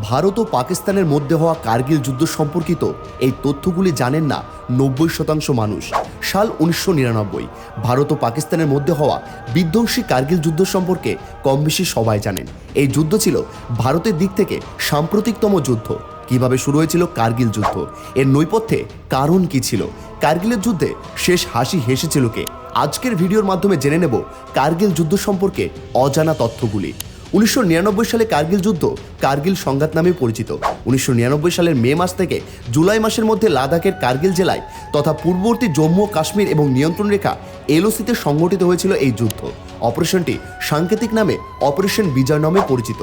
ভারত ও পাকিস্তানের মধ্যে হওয়া কার্গিল যুদ্ধ সম্পর্কিত এই তথ্যগুলি জানেন না 90% মানুষ। সাল 1999 ভারত ও পাকিস্তানের মধ্যে হওয়া বিধ্বংসী কার্গিল যুদ্ধ সম্পর্কে কম বেশি সবাই জানেন। এই যুদ্ধ ছিল ভারতের দিক থেকে সাম্প্রতিকতম যুদ্ধ। কিভাবে শুরু হয়েছিল কার্গিল যুদ্ধ, এর নৈপথ্যে কারণ কি ছিল, কার্গিলের যুদ্ধে শেষ হাসি হেসেছিল কে? আজকের ভিডিওর মাধ্যমে জেনে নেব কার্গিল যুদ্ধ সম্পর্কে অজানা তথ্যগুলি। 1999 সালে কার্গিল যুদ্ধ কার্গিল সংঘাত নামে পরিচিত। 1999 সালের মে মাস থেকে জুলাই মাসের মধ্যে লাদাখের কার্গিল জেলায় তথা পূর্ববর্তী জম্মু ও কাশ্মীর এবং নিয়ন্ত্রণ রেখা এলওসিতে সংগঠিত হয়েছিল এই যুদ্ধ। অপারেশনটি সাংকেতিক নামে অপারেশন বিজয় নামে পরিচিত।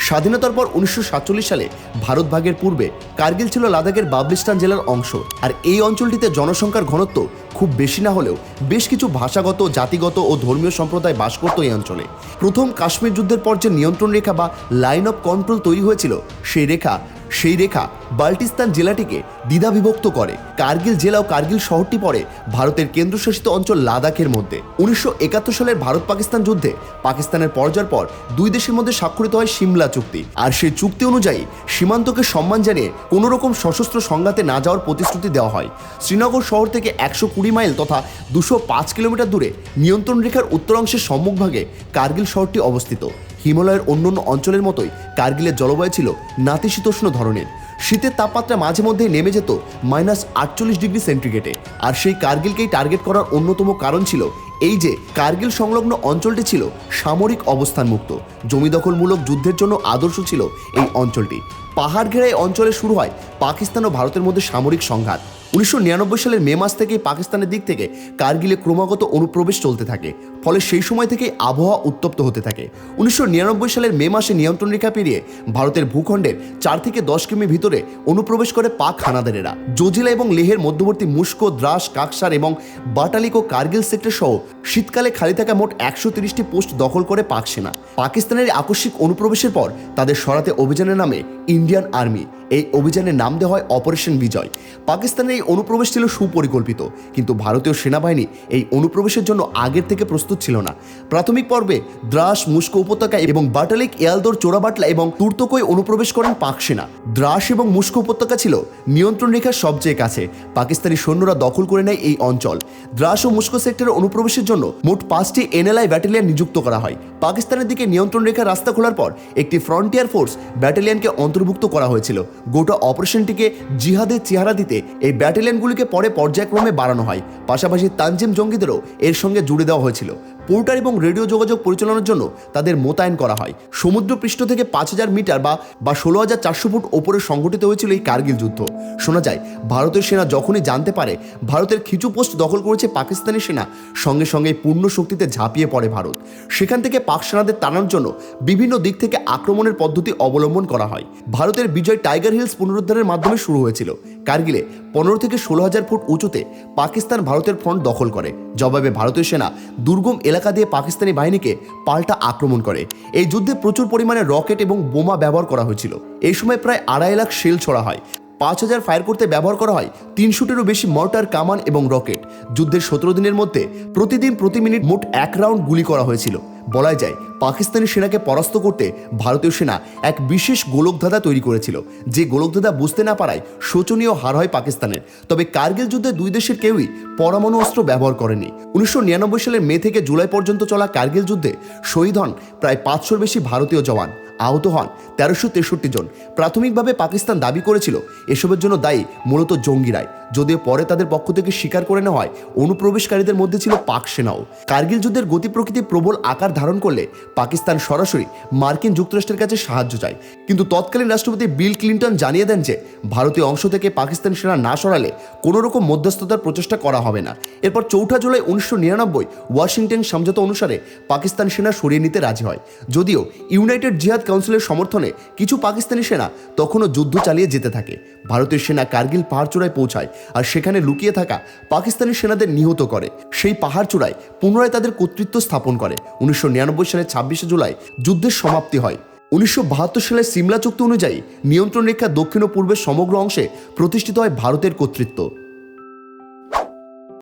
স্বাধীনতার পর 1947 সালে ভারত ভাগের পূর্বে কার্গিল ছিল লাদাখের বাবলিস্তান জেলার অংশ। আর এই অঞ্চলটিতে জনসংখ্যার ঘনত্ব খুব বেশি না হলেও বেশ কিছু ভাষাগত, জাতিগত ও ধর্মীয় সম্প্রদায় বাস করত এই অঞ্চলে। প্রথম কাশ্মীর যুদ্ধের পর যে নিয়ন্ত্রণ রেখা বা লাইন অফ কন্ট্রোল তৈরি হয়েছিল, সেই রেখা বাল্টিস্তান জেলাটিকে দ্বিধাবিভক্ত করে। কার্গিল জেলা ও কার্গিল শহরটি পড়ে ভারতের কেন্দ্রশাসিত অঞ্চল লাদাখের মধ্যে। 1971 সালের ভারত পাকিস্তান যুদ্ধে পাকিস্তানের পরাজয়ের পর দুই দেশের মধ্যে স্বাক্ষরিত হয় সিমলা চুক্তি। আর সেই চুক্তি অনুযায়ী সীমান্তকে সম্মান জানিয়ে কোনো রকম সশস্ত্র সংঘাতে না যাওয়ার প্রতিশ্রুতি দেওয়া হয়। শ্রীনগর শহর থেকে 120 মাইল তথা 205 কিলোমিটার দূরে নিয়ন্ত্রণ রেখার উত্তরাংশের সম্মুখভাগে কার্গিল শহরটি অবস্থিত। হিমালয়ের অন্যান্য অঞ্চলের মতোই কার্গিলের জলবায়ু ছিল নাতিশীতোষ্ণ ধরনের। শীতের তাপমাত্রা মাঝে মধ্যে নেমে যেত -48 ডিগ্রি সেন্টিগ্রেডে। আর সেই কার্গিলকেই টার্গেট করার অন্যতম কারণ ছিল এই যে কার্গিল সংলগ্ন অঞ্চলটি ছিল সামরিক অবস্থানমুক্ত। জমি দখলমূলক যুদ্ধের জন্য আদর্শ ছিল এই অঞ্চলটি। পাহাড় ঘেরা এই অঞ্চলে শুরু হয় পাকিস্তান ও ভারতের মধ্যে সামরিক সংঘাত। 1999 সালের মে মাস থেকেই পাকিস্তানের দিক থেকে কার্গিলে ক্রমাগত অনুপ্রবেশ চলতে থাকে। ফলে সেই সময় থেকেই আবহাওয়া উত্তপ্ত হতে থাকে। 1999 সালের মে মাসে নিয়ন্ত্রণ রেখা পেরিয়ে ভারতের ভূখণ্ডের 4 থেকে 10 কিমি ভিতরে অনুপ্রবেশ করে পাক হানাদারেরা। জোজিলা এবং লেহের মধ্যবর্তী মুস্কো, দ্রাস, কাকসার এবং বাটালিক ও কার্গিল সেক্টর সহ শীতকালে খালি থাকা মোট 130টি পোস্ট দখল করে পাক সেনা। পাকিস্তানের আকস্মিক অনুপ্রবেশের পর তাদের সরাতে অভিযানের নামে ইন্ডিয়ান আর্মি। এই অভিযানের নাম দেওয়া হয় অপারেশন বিজয়। পাকিস্তানের এই অনুপ্রবেশ ছিল সুপরিকল্পিত, কিন্তু ভারতীয় সেনাবাহিনী এই অনুপ্রবেশের জন্য আগের থেকে প্রস্তুত ছিল না। প্রাথমিক পর্বে দ্রাস, মুস্কো উপত্যকা এবং বাটালিক, ইয়ালদোর, চোরাবাটলা এবং তুর্তকোয় অনুপ্রবেশ করেন পাক সেনা। দ্রাস এবং মুস্কো উপত্যকা ছিল নিয়ন্ত্রণ রেখার সবচেয়ে কাছে। পাকিস্তানি সৈন্যরা দখল করে নেয় এই অঞ্চল। দ্রাস ও মুস্কো সেক্টরে অনুপ্রবেশের জন্য মোট 5টি এনএলআই ব্যাটালিয়ন নিযুক্ত করা হয়। পাকিস্তানের দিকে নিয়ন্ত্রণ রেখার রাস্তা খোলার পর একটি ফ্রন্টিয়ার ফোর্স ব্যাটালিয়নকে অন্তর্ভুক্ত করা হয়েছিল। গোটা অপারেশনটিকে জিহাদের চেহারা দিতে এই ব্যাটালিয়নগুলিকে পরে পর্যায়ক্রমে বাড়ানো হয়। পাশাপাশি তানজিম জঙ্গিদেরও এর সঙ্গে জুড়ে দেওয়া হয়েছিল। পোর্টার এবং রেডিও যোগাযোগ পরিচালনার জন্য তাদের মোতায়েন করা হয়। সমুদ্রপৃষ্ঠ থেকে 5000 মিটার বা 16,400 ফুট ওপরে সংঘটিত হয়েছিল এই কার্গিল যুদ্ধ। শোনা যায় ভারতের সেনা যখনই জানতে পারে ভারতের খিচু পোস্ট দখল করেছে পাকিস্তানি সেনা, সঙ্গে সঙ্গে পূর্ণ শক্তিতে ঝাঁপিয়ে পড়ে ভারত। সেখান থেকে পাক সেনাদের তাড়ানোর জন্য বিভিন্ন দিক থেকে আক্রমণের পদ্ধতি অবলম্বন করা হয়। ভারতের বিজয় টাইগার হিলস পুনরুদ্ধারের মাধ্যমে শুরু হয়েছিল। কার্গিলে 15 থেকে 16,000 ফুট উঁচুতে পাকিস্তান ভারতের ফ্রন্ট দখল করে। জবাবে ভারতীয় সেনা দুর্গম এলাকা দিয়ে পাকিস্তানি বাহিনীকে পাল্টা আক্রমণ করে। এই যুদ্ধে প্রচুর পরিমাণে রকেট এবং বোমা ব্যবহার করা হয়েছিল। এই সময় প্রায় 2.5 লাখ শেল ছোড়া হয়। 5000 ফায়ার করতে ব্যবহার করা হয় 300-টিরও বেশি মর্টার, কামান এবং রকেট। যুদ্ধের 17 দিনের মধ্যে প্রতিদিন প্রতি মিনিট মোট 1 রাউন্ড গুলি করা হয়েছিল। বলা যায় পাকিস্তানি সেনাকে পরাস্ত করতে ভারতীয় সেনা এক বিশেষ গোলকধাঁধা তৈরি করেছিল। যে গোলকধাঁধা বুঝতে না পারায় শোচনীয় হার হয় পাকিস্তানের। তবে কার্গিল যুদ্ধে দুই দেশের কেউই পরমাণু অস্ত্র ব্যবহার করেনি। 1999 সালের মে থেকে জুলাই পর্যন্ত চলা কার্গিল যুদ্ধে শহীদ হন প্রায় 500-র বেশি ভারতীয় জওয়ান, আহত হন 1363 জন। প্রাথমিকভাবে পাকিস্তান দাবি করেছিল এসবের জন্য দায়ী মূলত জঙ্গিরাই, যদিও পরে তাদের পক্ষ থেকে স্বীকার করে নেওয়া হয় অনুপ্রবেশকারীদের মধ্যে ছিল পাক সেনাও। কার্গিল যুদ্ধের গতি প্রকৃতি প্রবল আকার ধারণ করলে পাকিস্তান সরাসরি মার্কিন যুক্তরাষ্ট্রের কাছে সাহায্য চায়। কিন্তু তৎকালীন রাষ্ট্রপতি বিল ক্লিন্টন জানিয়ে দেন যে ভারতীয় অংশ থেকে পাকিস্তান সেনা না সরালে কোনো রকম মধ্যস্থতার প্রচেষ্টা করা হবে না। এরপর 4 জুলাই 1999 ওয়াশিংটন সমঝোতা অনুসারে পাকিস্তান সেনা সরিয়ে নিতে রাজি হয়। যদিও ইউনাইটেড জিহাদ কাউন্সিলের সমর্থনে কিছু পাকিস্তানি সেনা তখনও যুদ্ধ চালিয়ে যেতে থাকে। ভারতীয় সেনা কার্গিল পাহাড়চূড়ায় পৌঁছায় আর সেখানে লুকিয়ে থাকা পাকিস্তানি সেনাদের নিহত করে। সেই পাহাড়চূড়ায় পুনরায় তাদের কর্তৃত্ব স্থাপন করে। 1999 সালের 26 জুলাই যুদ্ধের সমাপ্তি হয়। 1972 সালের সিমলা চুক্তি অনুযায়ী নিয়ন্ত্রণ রেখা দক্ষিণ ও পূর্বের সমগ্র অংশে প্রতিষ্ঠিত হয় ভারতের কর্তৃত্ব।